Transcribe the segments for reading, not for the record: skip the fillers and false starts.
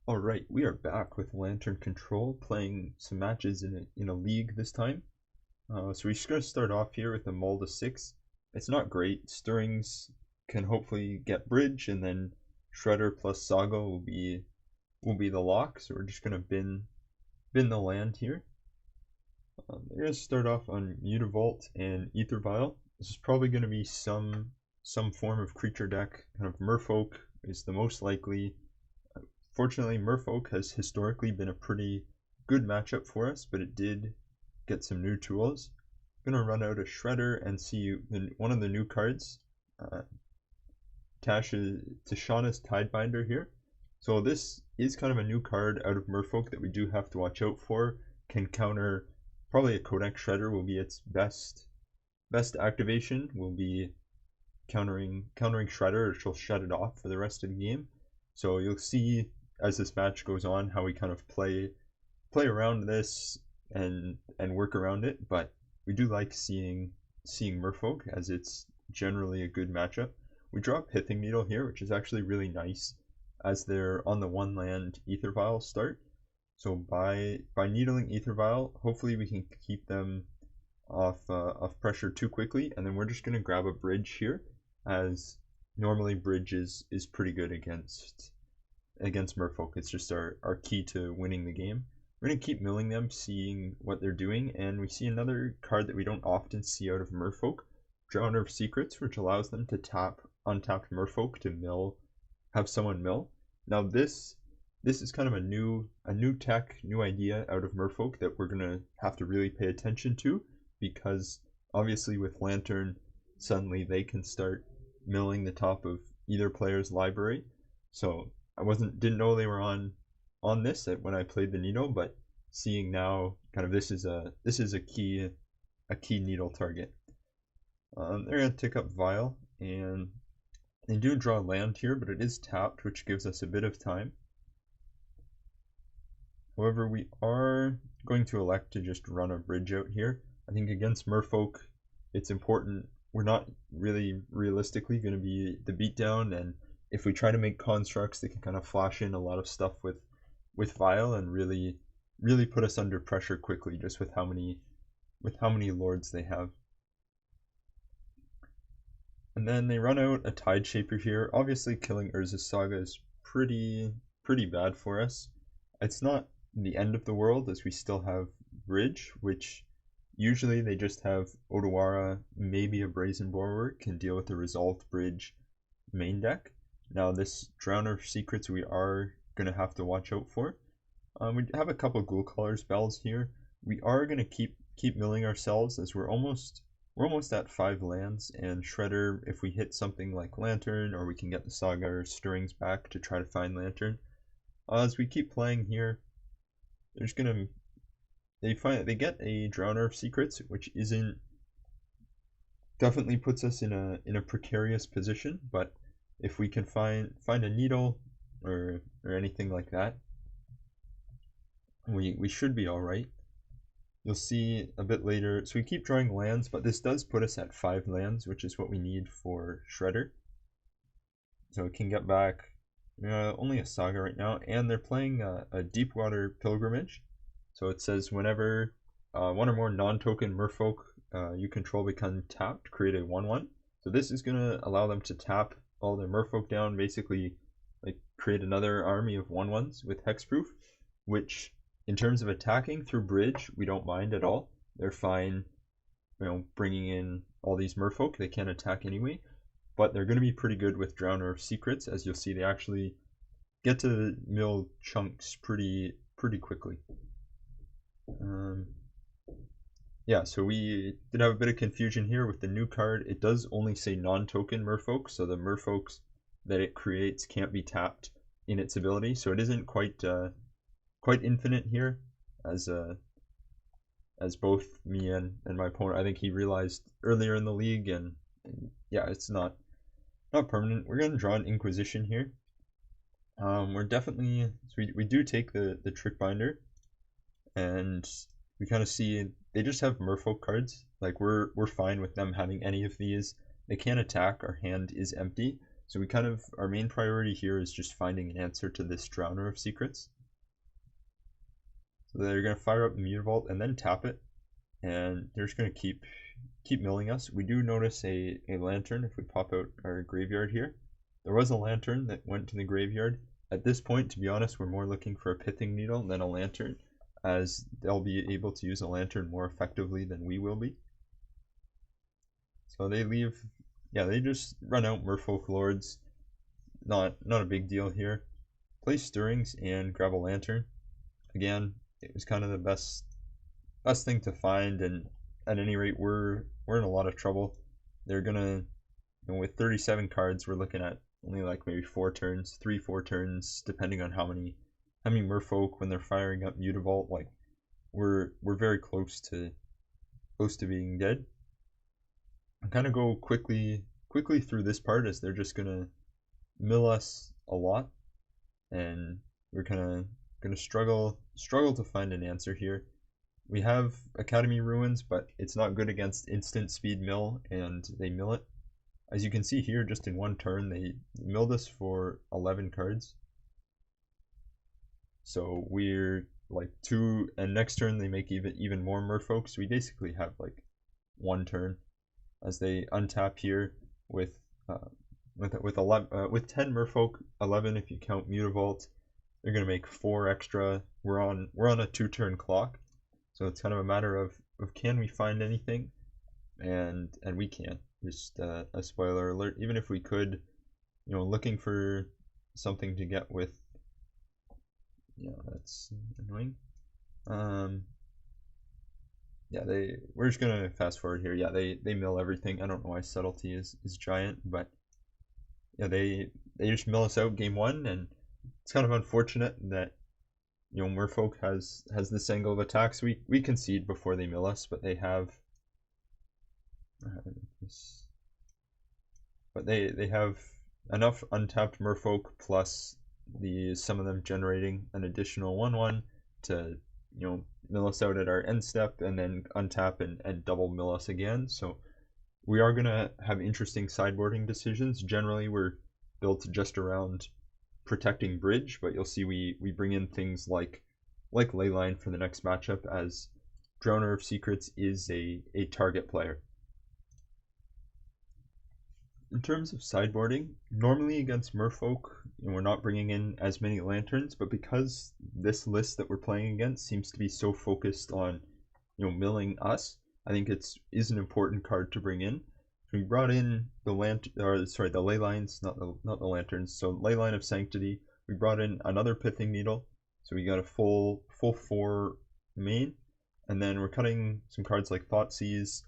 Alright, we are back with Lantern Control, playing some matches in a league this time. So we're just going to start off here with a Mull to 6. It's not great. Stirrings can hopefully get bridge, and then Shredder plus Saga will be the lock. So we're just going to bin the land here. They're going to start off on Mutavault and Aether Vial. This is probably going to be some form of creature deck. Kind of Merfolk is the most likely. Fortunately, Merfolk has historically been a pretty good matchup for us, but it did get some new tools. I'm going to run out a Shredder and see one of the new cards, Tishana's Tidebinder here. So this is kind of a new card out of Merfolk that we do have to watch out for. Can counter, probably a Codex Shredder will be its best activation, will be countering Shredder, or she'll shut it off for the rest of the game. So you'll see as this match goes on how we kind of play around this and work around it, but we do like seeing Merfolk, as it's generally a good matchup. We draw Pithing Needle here, which is actually really nice, as they're on the one land Aether Vial start. So by needling Aether Vial, hopefully we can keep them off pressure too quickly, and then we're just going to grab a bridge here, as normally bridge is pretty good against Merfolk. It's just our key to winning the game. We're going to keep milling them, seeing what they're doing, and we see another card that we don't often see out of Merfolk, Drowner of Secrets, which allows them to tap untapped Merfolk to have someone mill. Now this is kind of a new tech, new idea out of Merfolk that we're going to have to really pay attention to, because obviously with Lantern, suddenly they can start milling the top of either player's library. So I didn't know they were on this when I played the needle, but seeing now, kind of this is a key needle target. They're gonna tick up Vial, and they do draw land here, but it is tapped, which gives us a bit of time. However, we are going to elect to just run a bridge out here. I think against Merfolk, it's important. We're not really realistically going to be the beatdown, and if we try to make constructs, they can kind of flash in a lot of stuff with Vial and really put us under pressure quickly, just with how many lords they have. And then they run out a Tide Shaper here. Obviously, killing Urza's Saga is pretty bad for us. It's not the end of the world, as we still have Bridge, which usually they just have Odawara, maybe a Brazen Bulwark, can deal with the Resolved Bridge main deck. Now this Drowner of Secrets we are going to have to watch out for. We have a couple Ghoul Caller's Bells here. We are going to keep milling ourselves, as we're almost at 5 lands, and Shredder, if we hit something like Lantern, or we can get the Saga or Stirrings back to try to find Lantern. As we keep playing here, they're just gonna they get a Drowner of Secrets, which definitely puts us in a precarious position, but if we can find a needle or anything like that, we should be all right. You'll see a bit later. So we keep drawing lands, but this does put us at 5 lands, which is what we need for Shredder. So we can get back only a Saga right now, and they're playing a Deepwater Pilgrimage. So it says whenever one or more non-token Merfolk you control become tapped, create a 1/1. So this is going to allow them to tap all their Merfolk down, basically like create another army of 1/1s with hexproof, which in terms of attacking through bridge, we don't mind at all. They're fine, bringing in all these Merfolk. They can't attack anyway, but they're going to be pretty good with Drowner of Secrets. As you'll see, they actually get to mill chunks pretty quickly. Yeah, so we did have a bit of confusion here with the new card. It does only say non-token Merfolk, so the Merfolks that it creates can't be tapped in its ability. So it isn't quite infinite here, as both me and my opponent, I think he realized earlier in the league, and yeah, it's not permanent. We're gonna draw an Inquisition here. We're definitely, so we do take the Trickbinder, and we kind of see they just have Merfolk cards. Like we're fine with them having any of these. They can't attack. Our hand is empty, So we kind of, our main priority here is just finding an answer to this Drowner of Secrets. So they're going to fire up the Mutavault and then tap it, and they're just going to keep milling us. We do notice a lantern if we pop out our graveyard here. There was a lantern that went to the graveyard. At this point, to be honest, we're more looking for a Pithing Needle than a lantern, as they'll be able to use a lantern more effectively than we will be. So they leave, yeah, they just run out Merfolk Lords. Not a big deal here. Play Stirrings and grab a lantern. Again, it was kind of the best thing to find, and at any rate, we're in a lot of trouble. They're gonna, with 37 cards, we're looking at only like maybe 4 turns, 3-4 turns, depending on how many Merfolk when they're firing up Mutavault. Like we're very close to being dead. I'm kind of go quickly through this part, as they're just gonna mill us a lot, and we're gonna struggle to find an answer here. We have Academy Ruins, but it's not good against instant speed mill, and they mill it. As you can see here, just in one turn, they milled us for 11 cards. So we're like 2, and next turn they make even more Merfolk. So we basically have like 1 turn, as they untap here with 10 Merfolk, 11 if you count Mutavault. They're gonna make 4 extra. We're on a 2-turn clock. So it's kind of a matter of can we find anything, and we can. Just a spoiler alert. Even if we could, looking for something to get with, that's annoying. Yeah, we're just gonna fast forward here. Yeah, they mill everything. I don't know why subtlety is giant, but yeah, they just mill us out game 1, and it's kind of unfortunate that Merfolk has this angle of attacks. We concede before they mill us, but they have they have enough untapped Merfolk, plus some of them generating an additional 1/1 to mill us out at our end step, and then untap and double mill us again. So we are gonna have interesting sideboarding decisions. Generally, we're built just around protecting bridge, but you'll see we bring in things like Leyline for the next matchup, as Drowner of Secrets is a target player. In terms of sideboarding, normally against Merfolk, we're not bringing in as many lanterns, but because this list that we're playing against seems to be so focused on milling us, I think it is an important card to bring in. So we brought in the Leylines, not the lanterns. So Leyline of Sanctity. We brought in another Pithing Needle, so we got a full 4 main, and then we're cutting some cards like Thoughtseize.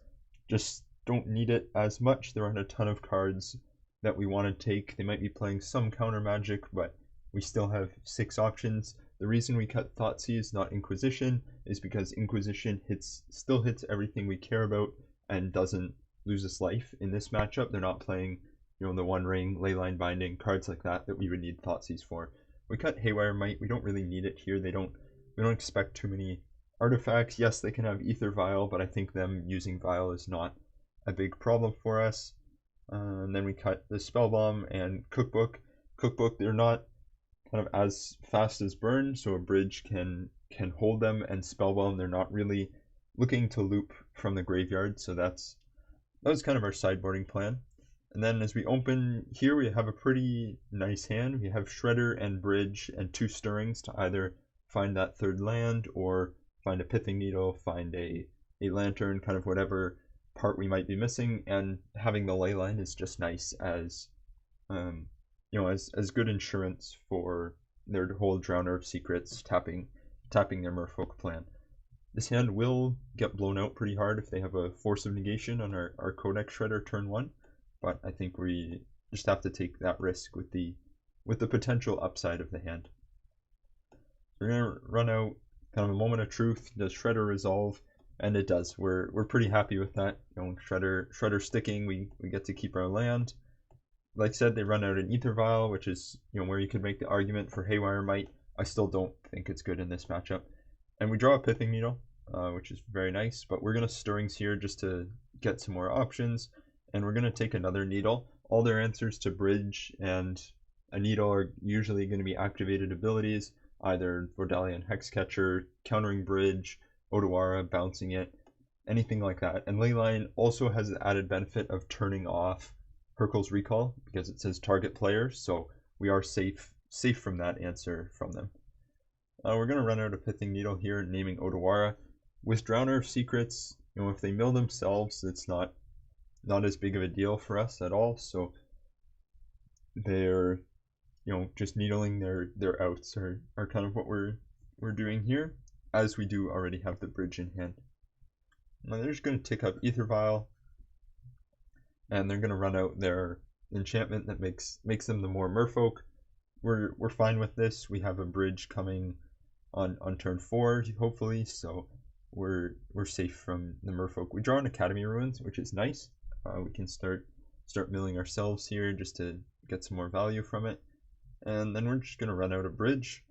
Just don't need it as much. There aren't a ton of cards that we want to take. They might be playing some counter magic, but we still have 6 options. The reason we cut Thoughtseize, not Inquisition, is because Inquisition still hits everything we care about and doesn't lose us life in this matchup. They're not playing, the One Ring, Leyline Binding, cards like that we would need Thoughtseize for. We cut Haywire Might. We don't really need it here. We don't expect too many artifacts. Yes, they can have Ether Vial, but I think them using Vial is not a big problem for us. And then we cut the Spellbomb and Cookbook. They're not kind of as fast as Burn, so a bridge can hold them, and Spellbomb, they're not really looking to loop from the graveyard, so that was kind of our sideboarding plan. And then as we open here, we have a pretty nice hand. We have Shredder and Bridge and 2 Stirrings to either find that 3rd land, or find a Pithing Needle, find a lantern, kind of whatever part we might be missing. And having the Leyline is just nice as as good insurance for their whole Drowner of Secrets tapping their Merfolk plan. This hand will get blown out pretty hard if they have a Force of Negation on our Codex Shredder turn 1, but I think we just have to take that risk with the potential upside of the hand. We're gonna run out kind of a Moment of Truth. Does Shredder resolve? And it does. We're pretty happy with that. Shredder sticking, we get to keep our land. Like I said, they run out an Ether Vial, which is where you could make the argument for Haywire Might. I still don't think it's good in this matchup. And we draw a Pithing Needle, which is very nice, but we're going to Stirrings here just to get some more options, and we're going to take another Needle. all their answers to bridge and a needle are usually going to be activated abilities, either Vordalian Hexcatcher, countering bridge, Otawara, bouncing it, anything like that. And Leyline also has the added benefit of turning off Hurkyl's Recall because it says target player, so we are safe from that answer from them. We're going to run out a Pithing Needle here, naming Otawara. With Drowner of Secrets, if they mill themselves, it's not as big of a deal for us at all, so they're just needling their outs are kind of what we're doing here, as we do already have the bridge in hand. Now they're just going to tick up Ether Vial, and they're going to run out their enchantment that makes them the more Merfolk. We're fine with this. We have a bridge coming on turn 4, hopefully, so we're safe from the Merfolk. We draw an Academy Ruins, which is nice. We can start milling ourselves here just to get some more value from it, and then we're just going to run out a bridge.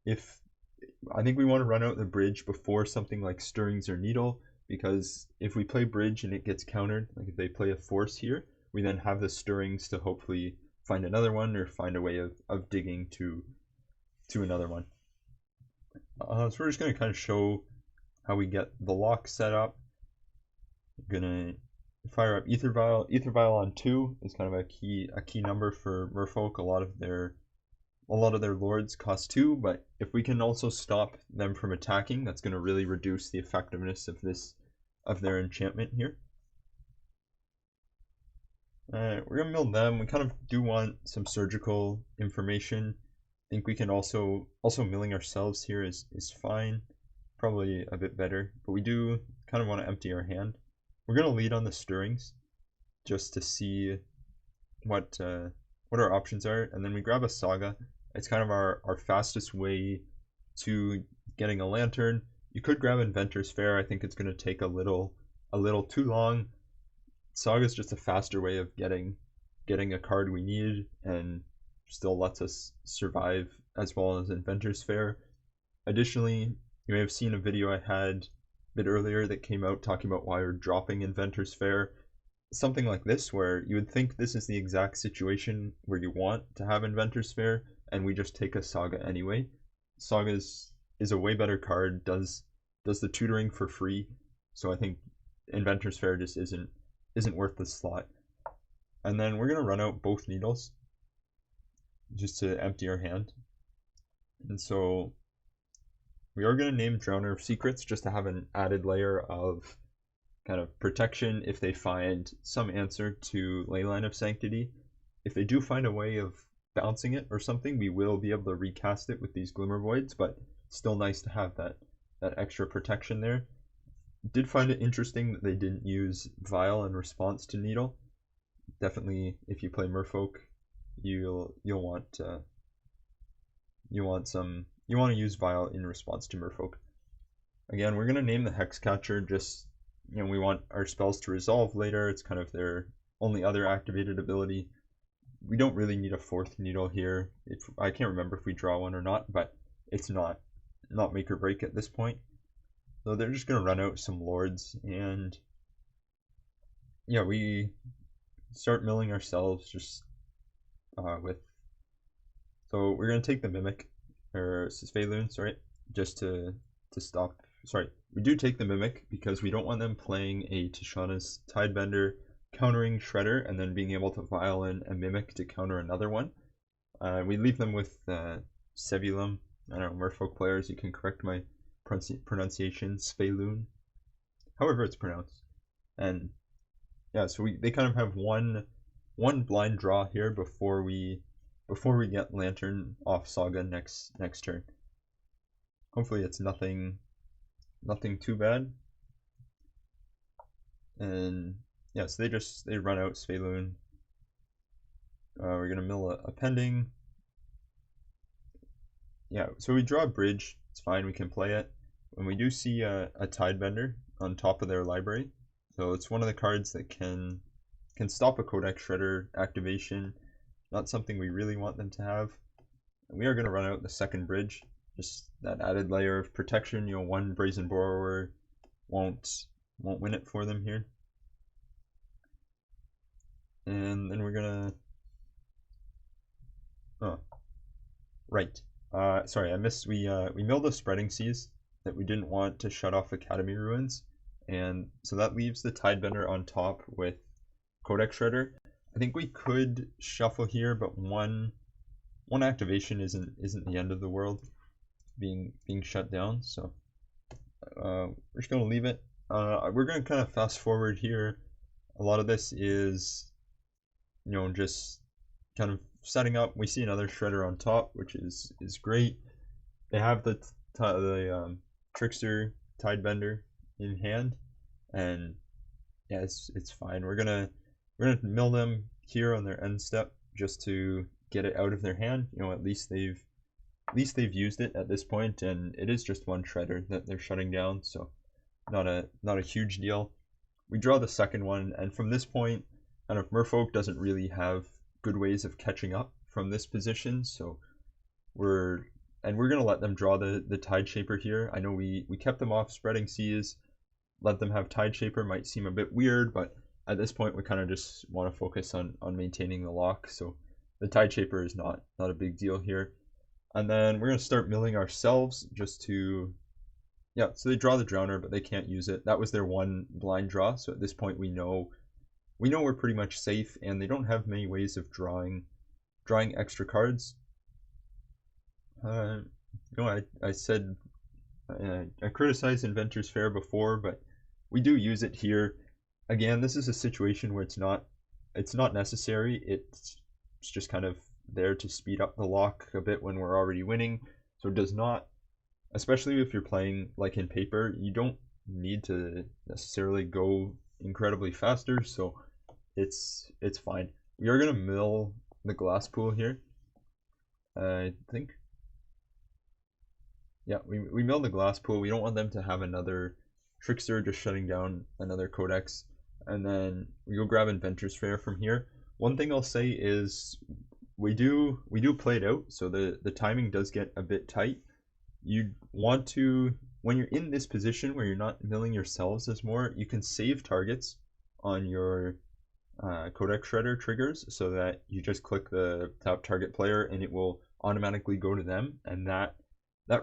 I think we want to run out the bridge before something like Stirrings or Needle, because if we play bridge and it gets countered, like if they play a force here, we then have the Stirrings to hopefully find another one or find a way of digging to another one. So we're just going to kind of show how we get the lock set up. I'm going to fire up Ether Vial. Ether Vial on 2 is kind of a key number for Merfolk. A lot of their lords cost 2, but if we can also stop them from attacking, that's going to really reduce the effectiveness of their enchantment here. We're going to mill them. We kind of do want some surgical information. I think we can also milling ourselves here is fine, probably a bit better, but we do kind of want to empty our hand. We're going to lead on the Stirrings just to see what our options are, and then we grab a Saga. It's kind of our fastest way to getting a Lantern. You could grab Inventor's Fair. I think it's going to take a little too long. Saga is just a faster way of getting a card we need and still lets us survive, as well as Inventor's Fair. Additionally, you may have seen a video I had a bit earlier that came out talking about why we're dropping Inventor's Fair. Something like this, where you would think this is the exact situation where you want to have Inventor's Fair, and we just take a Saga anyway. Saga is a way better card, does the tutoring for free, so I think Inventor's Fair just isn't worth the slot. And then we're going to run out both needles just to empty our hand. And so we are going to name Drowner of Secrets just to have an added layer of kind of protection if they find some answer to Leyline of Sanctity. If they do find a way of bouncing it or something, we will be able to recast it with these Glimmer Voids, but still nice to have that extra protection there. Did find it interesting that they didn't use Vial in response to Needle. Definitely, if you play Merfolk, you'll want to use Vial in response to Merfolk. Again, we're gonna name the Hexcatcher. Just we want our spells to resolve later. It's kind of their only other activated ability. We don't really need a 4th needle here. I can't remember if we draw one or not, but it's not make or break at this point. So they're just going to run out some lords, and yeah, we start milling ourselves just so we're going to take the Mimic, or Sphaloon, sorry, just to stop. Sorry, we do take the Mimic because we don't want them playing a Tishana's Tidebender, countering Shredder, and then being able to vial in a Mimic to counter another one. We leave them with Sevulum. I don't know, Merfolk players, you can correct my pronunciation, Sphaloon, however it's pronounced. And yeah, so they kind of have one blind draw here before we get Lantern off Saga next turn. Hopefully it's nothing too bad. And yeah, so they run out Sphaloon. We're gonna mill a pending. Yeah, so we draw a bridge. It's fine, we can play it. When we do see a Tidebender on top of their library, so it's one of the cards that can stop a Codex Shredder activation. Not something we really want them to have. And we are going to run out the second bridge, just that added layer of protection. One Brazen Borrower won't win it for them here. And then we're gonna, oh, right. Sorry, I missed, we milled the Spreading Seas that we didn't want to shut off Academy Ruins. And so that leaves the Tidebender on top with Codex Shredder. I think we could shuffle here, but one activation isn't the end of the world being shut down. So we're just gonna leave it. We're gonna kind of fast forward here. A lot of this is, you know, just kind of setting up. We see another Shredder on top, which is great. They have the Trickster Tidebender in hand, and yeah, it's fine. We're gonna mill them here on their end step just to get it out of their hand. You know, at least they've used it at this point, and it is just one Shredder that they're shutting down, so not a huge deal. We draw the second one, and from this point, kind of Merfolk doesn't really have good ways of catching up from this position, so we're gonna let them draw the Tide Shaper here. I know we kept them off Spreading Seas. Let them have Tide Shaper might seem a bit weird, but at this point we kind of just want to focus on maintaining the lock, so the Tide Shaper is not a big deal here. And then we're going to start milling ourselves just to, yeah, so they draw the Drowner, but they can't use it. That was their one blind draw, so at this point we know we're pretty much safe, and they don't have many ways of drawing extra cards. You know, I said I criticized Inventor's Fair before, but we do use it here. Again, this is a situation where it's not necessary. It's just kind of there to speed up the lock a bit when we're already winning. So it does not, especially if you're playing like in paper, you don't need to necessarily go incredibly faster, so it's fine. We are gonna mill the glass pool here. I think. Yeah, we mill the glass pool. We don't want them to have another Trickster just shutting down another Codex. And then we go grab Inventor's Fair from here. One thing I'll say is we do play it out, so the timing does get a bit tight. You want to, when you're in this position where you're not milling yourselves as more, you can save targets on your Codex Shredder triggers so that you just click the top target player and it will automatically go to them, and that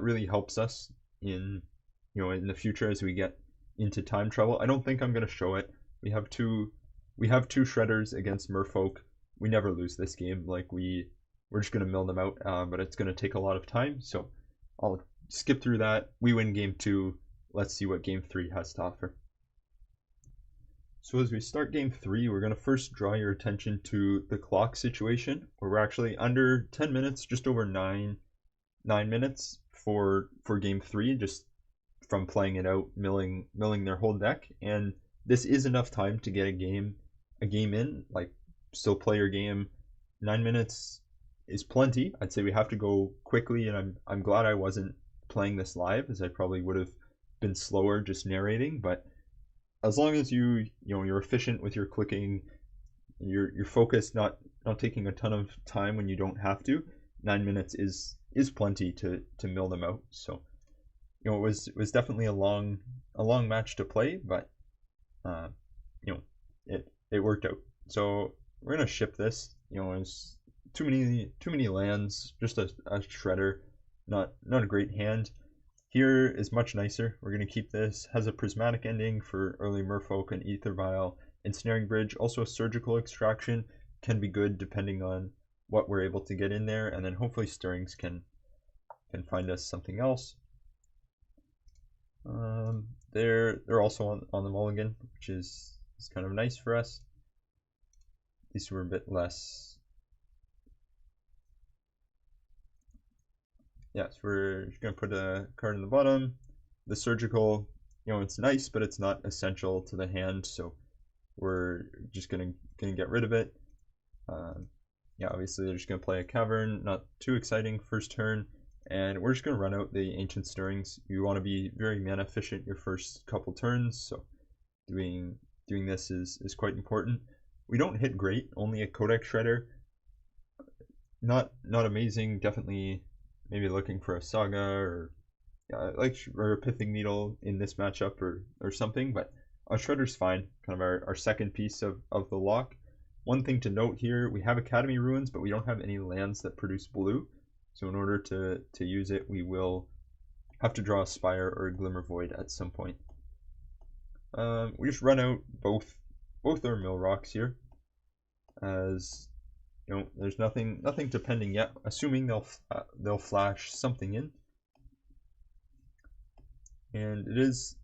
really helps us in, you know, in the future as we get into time trouble. I don't think I'm going to show it. We have two Shredders against Merfolk. We never lose this game. Like we're just going to mill them out, but it's going to take a lot of time, so I'll skip through that. We win game 2. Let's see what game 3 has to offer. So as we start game 3, we're going to first draw your attention to the clock situation, where we're actually under 10 minutes, just over 9 minutes for game 3, just from playing it out, milling their whole deck, and this is enough time to get a game in. Like, still play your game. 9 minutes is plenty. I'd say we have to go quickly, and I'm glad I wasn't playing this live, as I probably would have been slower just narrating. But as long as you're efficient with your clicking, you're focused, not taking a ton of time when you don't have to, 9 minutes is plenty to mill them out. So, you know, it was definitely a long match to play, but you know, it worked out. So we're gonna ship this. You know, it's too many lands, just a Shredder, not a great hand. Here is much nicer. We're gonna keep this. Has a prismatic ending for early Merfolk and Ether Vial, Ensnaring Bridge. Also a surgical extraction can be good depending on what we're able to get in there, and then hopefully Stirrings can find us something else. They're also on the mulligan, which is kind of nice for us. These were a bit less. Yeah, so we're gonna put a card in the bottom. The surgical, you know, it's nice, but it's not essential to the hand, so we're just gonna get rid of it. Yeah, obviously they're just gonna play a cavern, not too exciting first turn, and we're just gonna run out the Ancient Stirrings. You want to be very mana efficient your first couple turns, so doing this is quite important. We don't hit great, only a Codex Shredder. Not amazing, definitely maybe looking for a Saga or a Pithing Needle in this matchup or something, but a Shredder's fine, kind of our second piece of the lock. One thing to note here, we have Academy Ruins, but we don't have any lands that produce blue. So in order to use it, we will have to draw a Spire or a Glimmer Void at some point. We just run out both our mill rocks here, as you know, there's nothing depending yet, assuming they'll flash something in. And it is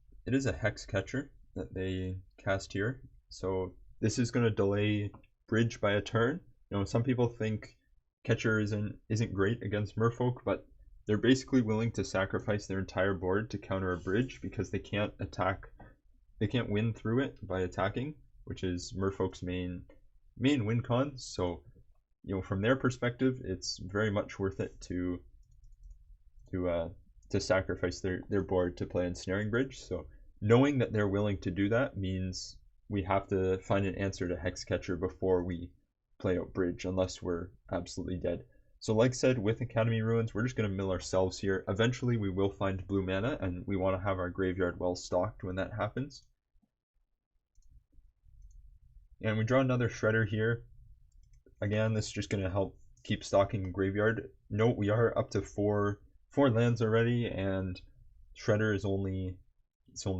a Hex Catcher that they cast here, so this is going to delay Bridge by a turn. You know, some people think Catcher isn't great against Merfolk, but they're basically willing to sacrifice their entire board to counter a Bridge because they can't win through it by attacking, which is Merfolk's main win con. So, you know, from their perspective, it's very much worth it to sacrifice their board to play Ensnaring Bridge. So knowing that they're willing to do that means we have to find an answer to Hexcatcher before we play out Bridge, unless we're absolutely dead. So like said, with Academy Ruins, we're just going to mill ourselves here. Eventually we will find blue mana, and we want to have our graveyard well stocked when that happens. And we draw another Shredder here. Again, this is just going to help keep stocking graveyard. Note we are up to four lands already, and Shredder is only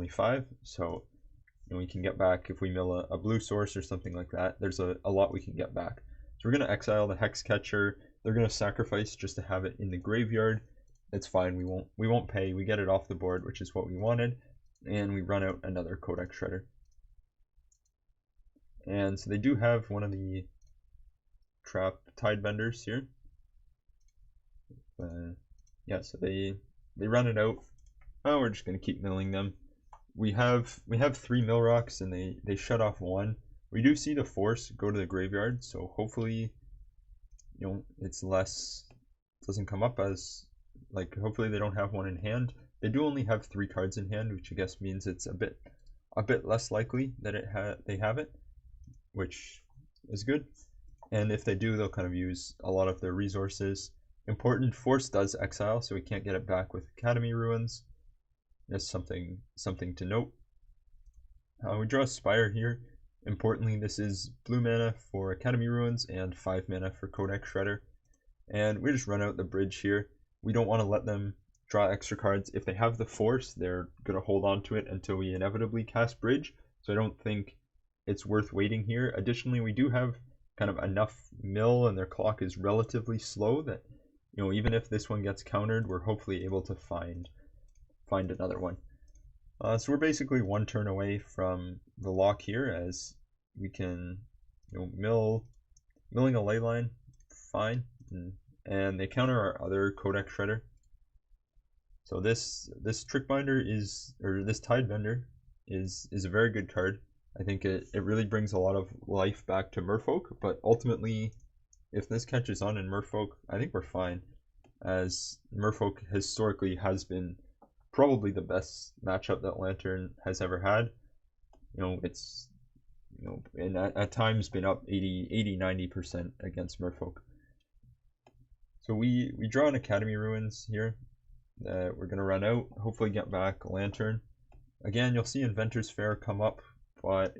5, so you know, we can get back if we mill a blue source or something like that. There's a lot we can get back. So we're going to exile the Hexcatcher. They're going to sacrifice just to have it in the graveyard. It's fine, we won't pay. We get it off the board, which is what we wanted, and we run out another Codex Shredder. And so they do have one of the trap Tidebinders here. Yeah, so they run it out. Oh, we're just gonna keep milling them. We have 3 mill rocks, and they shut off 1. We do see the force go to the graveyard, so hopefully, you know, it's less, doesn't come up as, like, hopefully they don't have one in hand. They do only have 3 cards in hand, which I guess means it's a bit less likely that they have it, which is good. And if they do, they'll kind of use a lot of their resources. Important, force does exile, so we can't get it back with Academy Ruins. That's something to note. We draw a Spire here. Importantly, this is blue mana for Academy Ruins and 5 mana for Codex Shredder. And we just run out the Bridge here. We don't want to let them draw extra cards. If they have the force, they're going to hold on to it until we inevitably cast Bridge. So I don't think it's worth waiting here. Additionally, we do have kind of enough mill, and their clock is relatively slow that, you know, even if this one gets countered, we're hopefully able to find another one. So we're basically 1 turn away from the lock here, as we can, you know, milling a ley line, fine, and they counter our other Codex Shredder. So this Trickbinder this Tidebender is a very good card. I think it really brings a lot of life back to Merfolk, but ultimately, if this catches on in Merfolk, I think we're fine, as Merfolk historically has been probably the best matchup that Lantern has ever had. You know, it's, you know, and at times been up 80-90% against Merfolk. So we draw an Academy Ruins here that we're going to run out, hopefully get back Lantern. Again, you'll see Inventor's Fair come up, but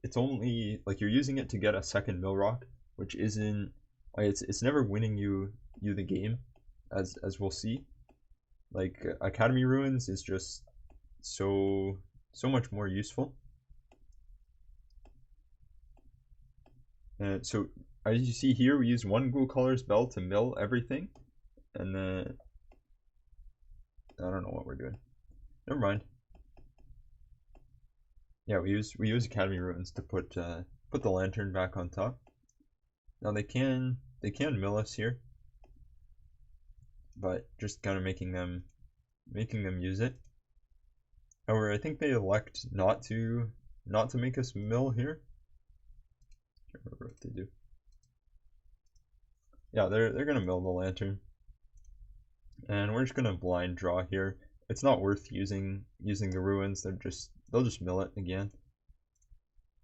it's only, like, you're using it to get a second mill rock, which isn't, it's never winning you the game, as we'll see. Like, Academy Ruins is just so much more useful. And so as you see here, we use 1 Ghoul Caller's Bell to mill everything, and then I don't know what we're doing. Never mind. Yeah, we use Academy Ruins to put the Lantern back on top. Now they can mill us here, but just kind of making them use it. However, I think they elect not to make us mill here. I can't remember what they do. Yeah, they're gonna mill the Lantern, and we're just gonna blind draw here. It's not worth using the Ruins. They'll just mill it again.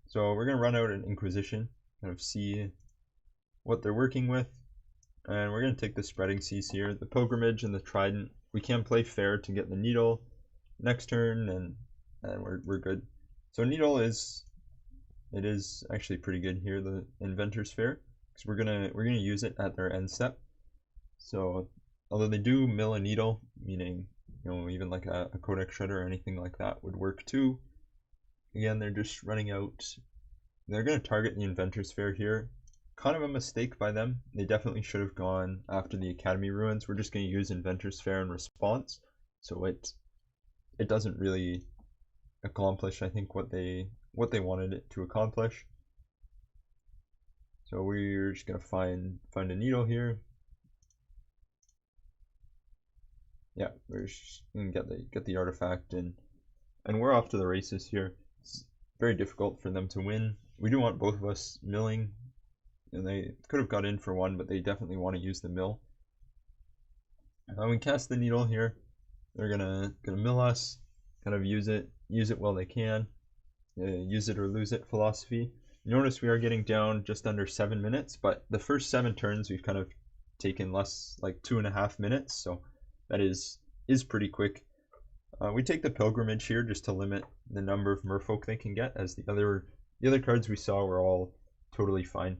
So we're gonna run out an Inquisition, kind of see what they're working with, and we're gonna take the Spreading Seas here, the Pilgrimage and the Trident. We can play fair to get the Needle next turn, and we're good. So Needle is It is actually pretty good here, the Inventor's Fair, because we're gonna use it at their end step. So although they do mill a needle, meaning even like a Codex Shredder or anything like that would work too. Again, they're just running out. They're gonna target the Inventor's Fair here. Kind of a mistake by them. They definitely should have gone after the Academy Ruins. We're just gonna use Inventor's Fair in response, so it doesn't really accomplish, I think, what they wanted it to accomplish. So we're just gonna find a needle here. Yeah, we're just gonna get the artifact, and we're off to the races here. It's very difficult for them to win. We do want both of us milling, and they could have got in for one, but they definitely want to use the mill. We cast the needle here. They're gonna mill us, kind of use it while they can. Use it or lose it philosophy. Notice we are getting down just under 7 minutes, but the first 7 turns we've kind of taken less, like 2.5 minutes, so that is pretty quick. We take the pilgrimage here just to limit the number of merfolk they can get, as the other cards we saw were all totally fine.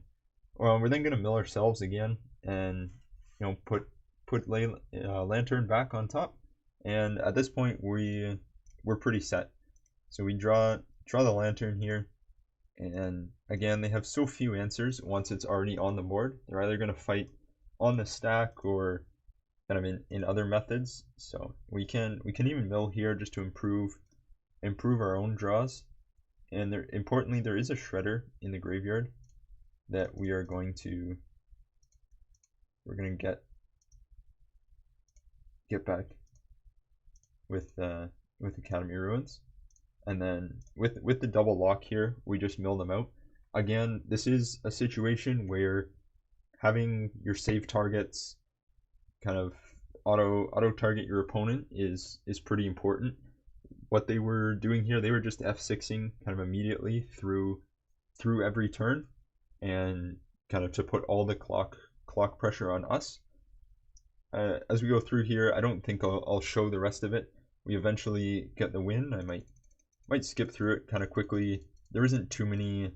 We're then going to mill ourselves again, and put lantern back on top, and at this point we're pretty set. So we draw the lantern here, and again they have so few answers once it's already on the board. They're either going to fight on the stack or kind of in other methods. So we can even mill here just to improve our own draws. And importantly, there is a shredder in the graveyard that we're going to get back with Academy Ruins. And then with the double lock here, we just mill them out. Again, this is a situation where having your save targets kind of auto target your opponent is pretty important. What they were doing here, they were just F6ing kind of immediately through every turn, and kind of to put all the clock pressure on us. As we go through here, I don't think I'll show the rest of it. We eventually get the win. I might skip through it kind of quickly. There isn't too many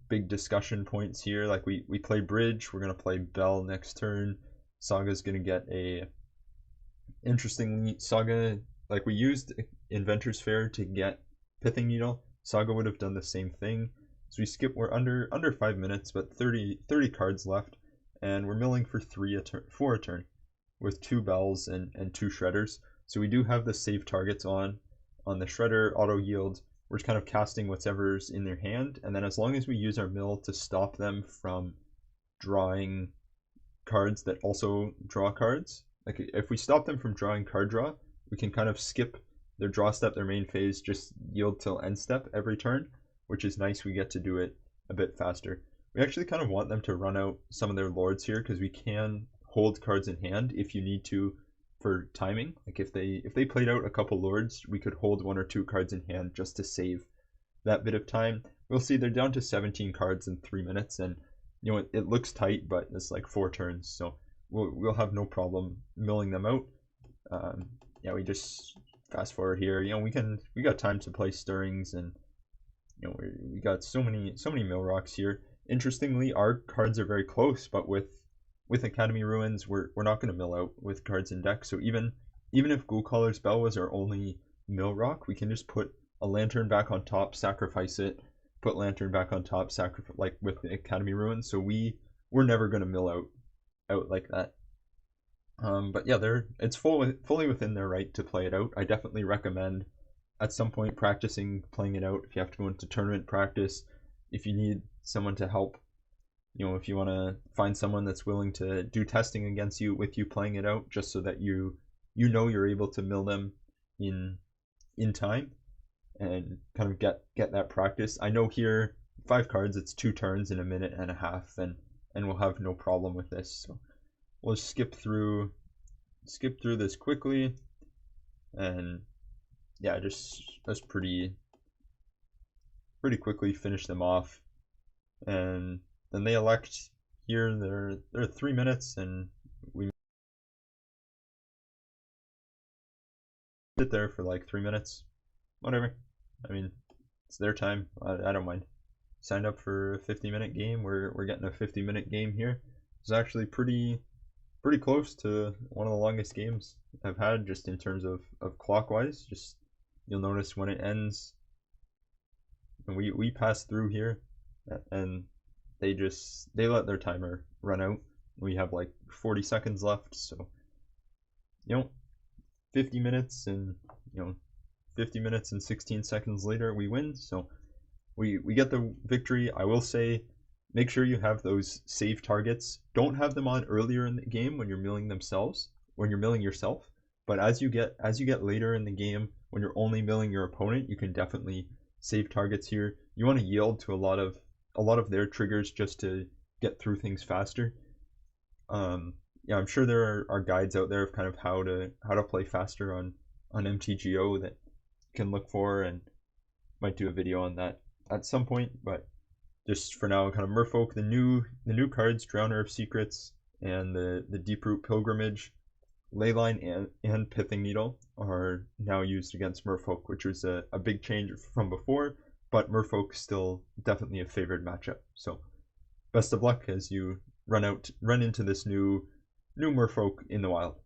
big discussion points here. Like we play bridge, we're gonna play Bell next turn. Saga's gonna get a interestingly, Saga, like we used Inventor's Fair to get Pithing Needle. Saga would have done the same thing. So we skip. We're under 5 minutes, but 30 cards left, and we're milling for 4 a turn, with 2 bells and 2 shredders. So we do have the save targets on the shredder auto yield. We're kind of casting whatever's in their hand, and then as long as we use our mill to stop them from drawing cards that also draw cards, like if we stop them from drawing card draw, we can kind of skip their draw step, their main phase, just yield till end step every turn, which is nice. We get to do it a bit faster. We actually kind of want them to run out some of their lords here, because we can hold cards in hand if you need to for timing. Like if they played out a couple lords, we could hold 1 or 2 cards in hand just to save that bit of time. We'll see they're down to 17 cards in 3 minutes, and it looks tight, but it's like 4 turns, so we'll have no problem milling them out. Yeah, we just fast forward here. We got time to play stirrings, and we got so many mill rocks here. Interestingly, our cards are very close, but with Academy Ruins, we're not going to mill out with cards in deck. So even if Ghoulcaller's Bell was our only mill rock, we can just put a lantern back on top, sacrifice it, put lantern back on top, sacrifice, like with the Academy Ruins. So we're never going to mill out like that. But yeah, it's fully within their right to play it out. I definitely recommend at some point practicing playing it out. If you have to go into tournament practice, if you need someone to help, if you want to find someone that's willing to do testing against you with you playing it out, just so that you're able to mill them in time and kind of get that practice. I know here 5 cards, it's 2 turns in a minute and a half, and we'll have no problem with this. So we'll skip through this quickly, and yeah, just pretty quickly finish them off. And then they elect here. They're 3 minutes, and we sit there for like 3 minutes. Whatever. I mean, it's their time. I don't mind. signed up for a 50-minute game. We're getting a 50-minute game here. It's actually pretty close to one of the longest games I've had, just in terms of clockwise. Just you'll notice when it ends, and we pass through here, and they let their timer run out. We have like 40 seconds left, so 50 minutes and 50 minutes and 16 seconds later we win. So we get the victory. I will say, make sure you have those save targets. Don't have them on earlier in the game when you're milling yourself. But as you get later in the game, when you're only milling your opponent, you can definitely save targets here. You want to yield to a lot of their triggers just to get through things faster. Yeah, I'm sure there are guides out there of kind of how to play faster on MTGO that you can look for, and might do a video on that at some point. But just for now, kind of Merfolk, the new cards, Drowner of Secrets and the Deeproot Pilgrimage, Leyline and Pithing Needle are now used against Merfolk, which was a big change from before, but Merfolk still definitely a favored matchup. So best of luck as you run into this new Merfolk in the wild.